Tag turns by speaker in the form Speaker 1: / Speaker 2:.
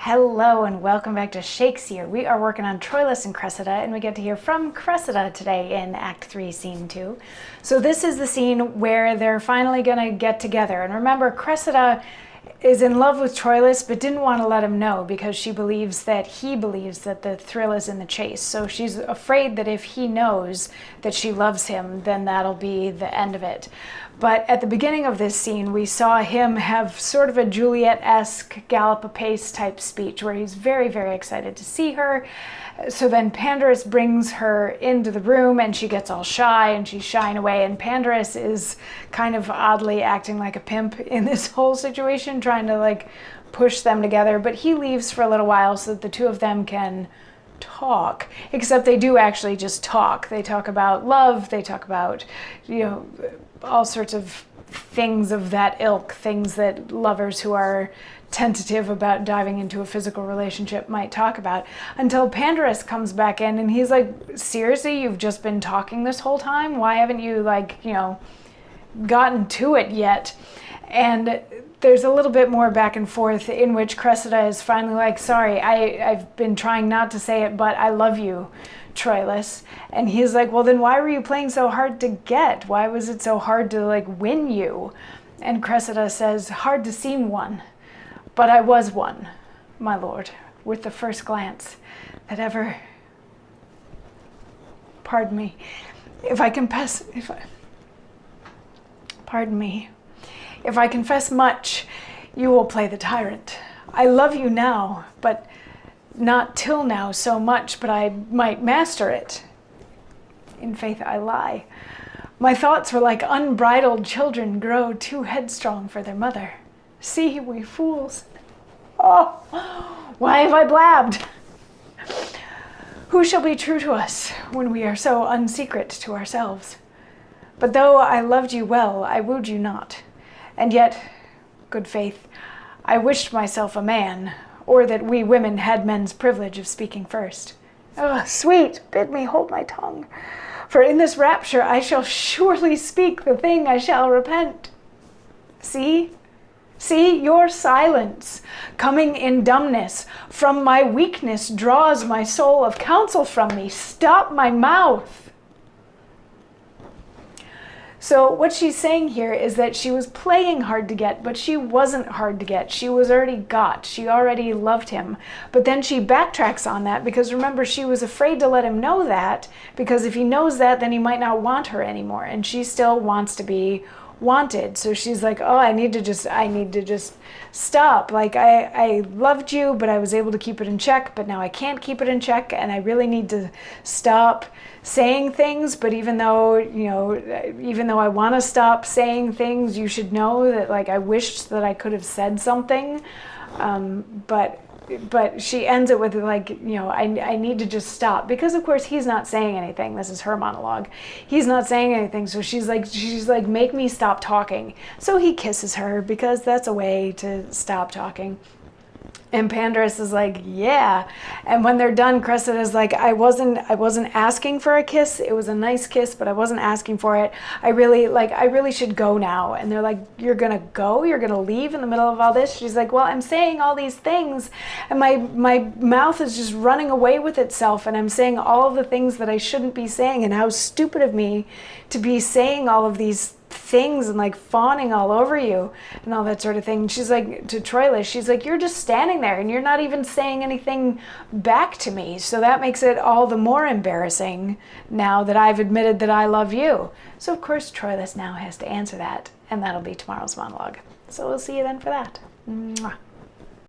Speaker 1: Hello and welcome back to Shakesyear. We are working on Troilus and Cressida, and we get to hear from Cressida today in Act 3, Scene 2. So this is the scene where they're finally going to get together. And remember, Cressida is in love with Troilus, but didn't want to let him know because he believes that the thrill is in the chase. So she's afraid that if he knows that she loves him, then that'll be the end of it. But at the beginning of this scene, we saw him have sort of a Juliet-esque gallop-a-pace type speech where he's very, very excited to see her. So then Pandarus brings her into the room and she gets all shy and she's shying away. And Pandarus is kind of oddly acting like a pimp in this whole situation, trying to push them together. But he leaves for a little while so that the two of them can talk, except they do actually just talk. They talk about love, they talk about, all sorts of things of that ilk, things that lovers who are tentative about diving into a physical relationship might talk about, until Pandarus comes back in and he's like, seriously, you've just been talking this whole time? Why haven't you gotten to it yet? And there's a little bit more back and forth in which Cressida is finally like, sorry, I've been trying not to say it, but I love you, Troilus. And he's like, well, then why were you playing so hard to get? Why was it so hard to win you? And Cressida says, hard to seem one, but I was one, my lord, with the first glance that ever, pardon me, if I confess much, you will play the tyrant. I love you now, but not till now so much, but I might master it. In faith, I lie. My thoughts were like unbridled children grow too headstrong for their mother. See, we fools. Oh, why have I blabbed? Who shall be true to us when we are so unsecret to ourselves? But though I loved you well, I wooed you not. And yet, good faith, I wished myself a man, or that we women had men's privilege of speaking first. Oh, sweet, bid me hold my tongue, for in this rapture I shall surely speak the thing I shall repent. See, your silence, coming in dumbness, from my weakness draws my soul of counsel from me. Stop my mouth. So what she's saying here is that she was playing hard to get, but she wasn't hard to get. She was already got. She already loved him. But then she backtracks on that because remember, she was afraid to let him know that, because if he knows that, then he might not want her anymore. And she still wants to be wanted. So she's like, oh, I need to just stop. I loved you, but I was able to keep it in check, but now I can't keep it in check, and I really need to stop saying things. But even though I want to stop saying things, you should know that I wished that I could have said something. But she ends it with I need to just stop, because of course he's not saying anything. This is her monologue. He's not saying anything. So she's like, make me stop talking. So he kisses her because that's a way to stop talking. And Pandarus is like, yeah. And when they're done, Cressida is like, I wasn't asking for a kiss. It was a nice kiss, but I wasn't asking for it. I really should go now. And they're like, you're going to go? You're going to leave in the middle of all this? She's like, well, I'm saying all these things and my mouth is just running away with itself. And I'm saying all of the things that I shouldn't be saying, and how stupid of me to be saying all of these things and fawning all over you and all that sort of thing. She's like, to Troilus, she's like, you're just standing there and you're not even saying anything back to me. So that makes it all the more embarrassing now that I've admitted that I love you. So of course Troilus now has to answer that, and that'll be tomorrow's monologue. So we'll see you then for that. Mwah.